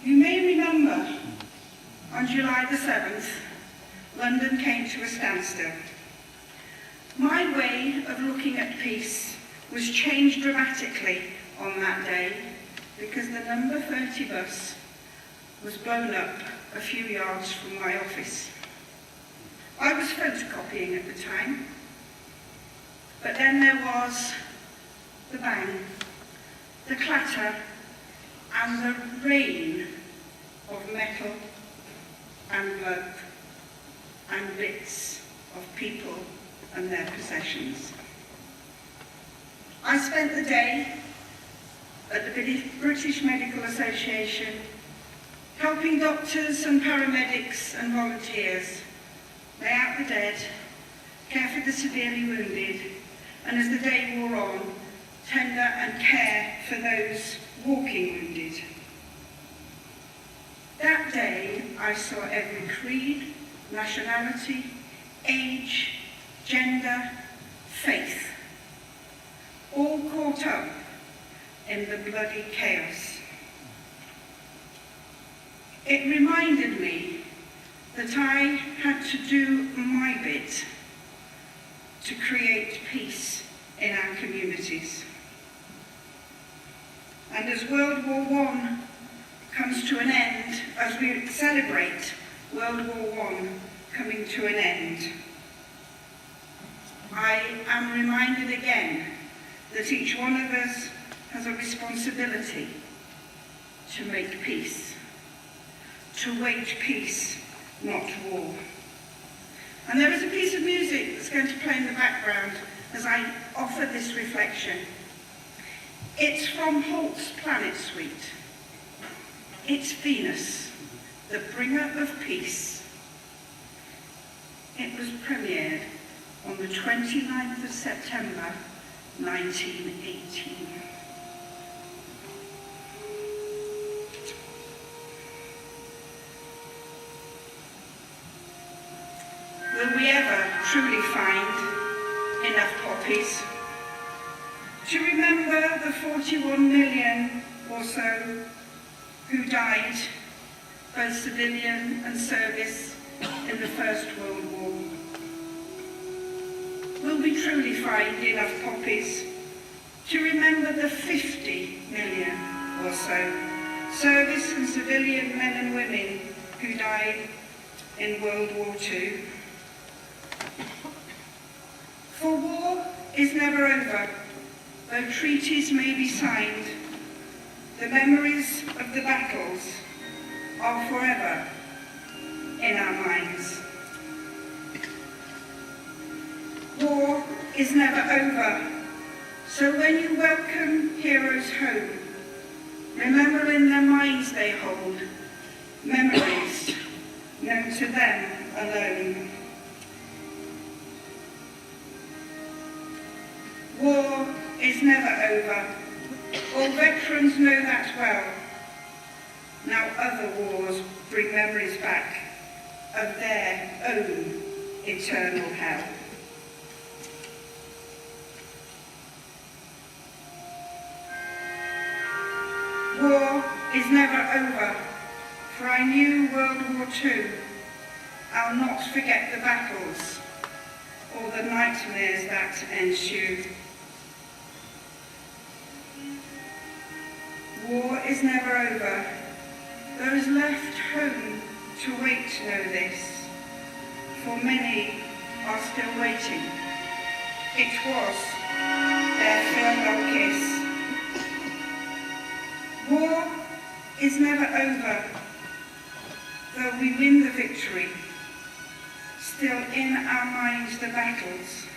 You may remember on July the 7th, London came to a standstill. My way of looking at peace was changed dramatically on that day because the number 30 bus was blown up a few yards from my office. I was photocopying at the time, but then there was the bang, the clatter, and the rain of metal and blood and bits of people and their possessions. I spent the day at the British Medical Association helping doctors and paramedics and volunteers lay out the dead, care for the severely wounded, and as the day wore on, tender and care for those walking wounded. That day I saw every creed, nationality, age, gender, faith, all caught up in the bloody chaos. It reminded me that I had to do my bit to create peace in our communities. And as World War I comes to an end, as we celebrate World War I coming to an end, I am reminded again that each one of us has a responsibility to make peace, to wage peace, not war. And there is a piece of music that's going to play in the background as I offer this reflection. It's from Holt's Planet Suite. It's Venus, the bringer of peace. It was premiered on the 29th of September, 1918. Will we ever truly find enough poppies to remember the 41 million or so who died, both civilian and service, in the First World War? Will we truly find enough poppies to remember the 50 million or so service and civilian men and women who died in World War II? For war is never over, though treaties may be signed. The memories of the battles are forever in our minds. War is never over, so when you welcome heroes home, remember in their minds they hold memories known to them alone. War is never over. All veterans know that well. Now other wars bring memories back of their own eternal hell. War is never over, for I knew World War II. I'll not forget the battles or the nightmares that ensue. War is never over. Those left home to wait know this, for many are still waiting. It was their farewell kiss. War is never over, though we win the victory. Still in our minds the battles.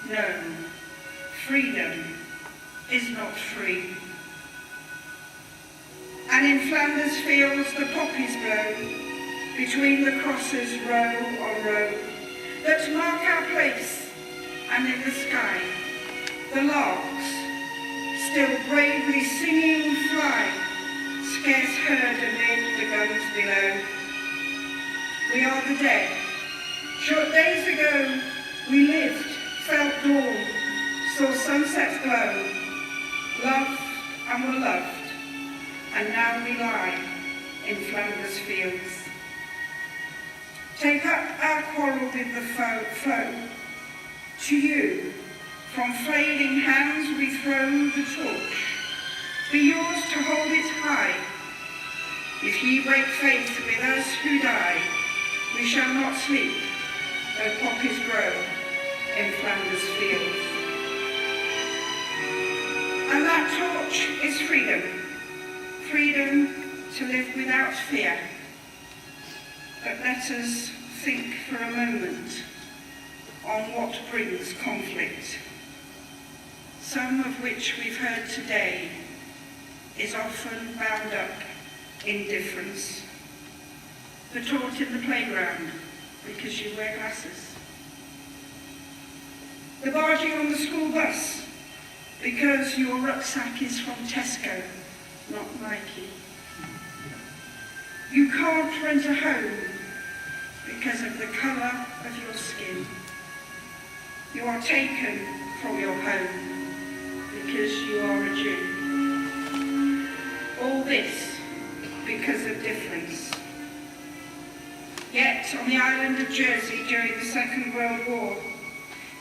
No, freedom is not free. And in Flanders fields the poppies blow, between the crosses row on row, that mark our place, and in the sky, the larks, still bravely singing fly, scarce heard amid the guns below. We are the dead. Short days ago we lived, felt dawn, saw sunsets glow, loved and were loved, and now we lie in Flanders fields. Take up our quarrel with the foe. To you, from flailing hands we throw the torch. Be yours to hold it high. If ye break faith with us who die, we shall not sleep, though poppies grow in Flanders fields. And that torch is freedom. Freedom to live without fear. But let us think for a moment on what brings conflict. Some of which we've heard today is often bound up in difference. The taught in the playground because you wear glasses. The barging on the school bus because your rucksack is from Tesco, not Nike. You can't rent a home because of the colour of your skin. You are taken from your home because you are a Jew. All this because of difference. Yet, on the island of Jersey during the Second World War,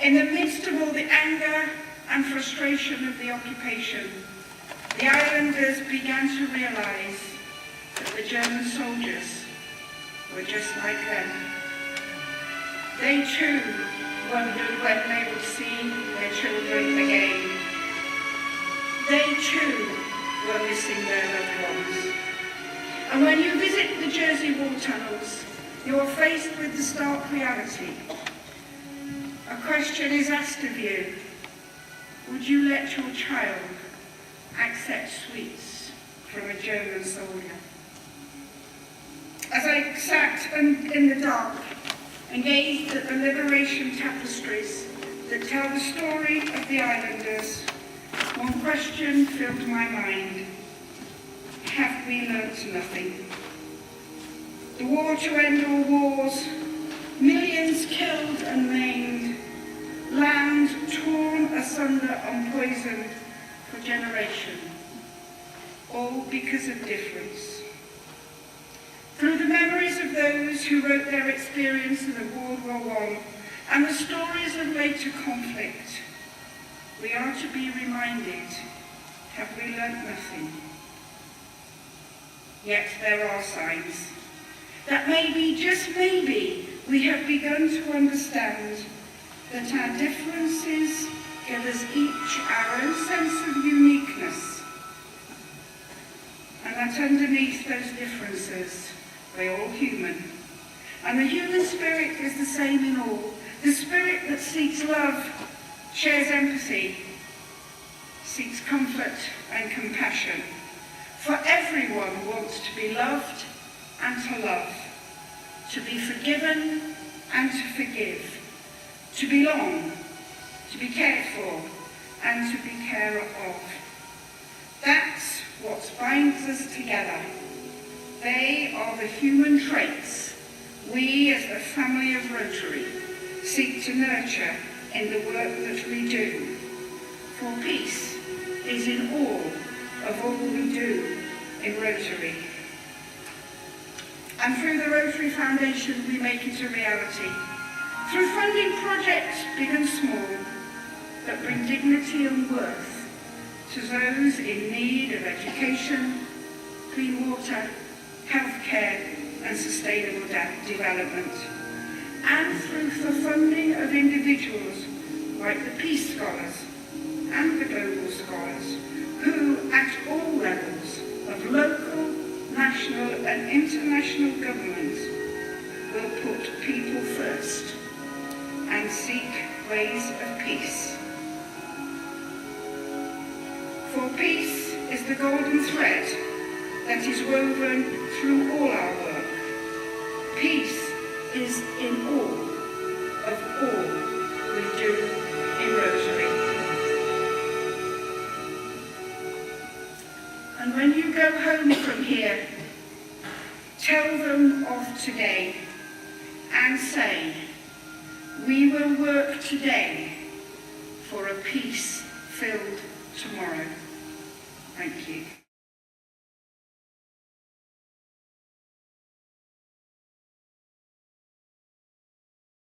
in the midst of all the anger and frustration of the occupation, the islanders began to realise that the German soldiers were just like them. They too wondered when they would see their children again. They too were missing their loved ones. And when you visit the Jersey war tunnels, you are faced with the stark reality. A question is asked of you. Would you let your child accept sweets from a German soldier? As I sat in the dark and gazed at the liberation tapestries that tell the story of the islanders, one question filled my mind. Have we learnt nothing? The war to end all wars, millions killed and maimed, land torn asunder and poisoned for generation, all because of difference. Through the memories of those who wrote their experiences of World War I and the stories of later conflict, we are to be reminded, have we learnt nothing? Yet there are signs that maybe, just maybe, we have begun to understand that our differences give us each our own sense of uniqueness, and that underneath those differences, we're all human. And the human spirit is the same in all. The spirit that seeks love, shares empathy, seeks comfort and compassion. For everyone wants to be loved and to love, to be forgiven and to forgive, to belong, to be cared for and to be carer of. That's what binds us together. They are the human traits we as the family of Rotary seek to nurture in the work that we do. For peace is in all we do in Rotary. And through the Rotary Foundation we make it a reality. Through funding projects big and small that bring dignity and worth to those in need of education, clean water, healthcare and sustainable development. And through the funding of individuals like the Peace Scholars and the Global Scholars, who at all levels of local, national and international government will put people first and seek ways of peace. For peace is the golden thread that is woven through all our work. Peace is in all we do in Rotary. And when you go home from here, tell them of today and say, we will work today for a peace-filled tomorrow. Thank you.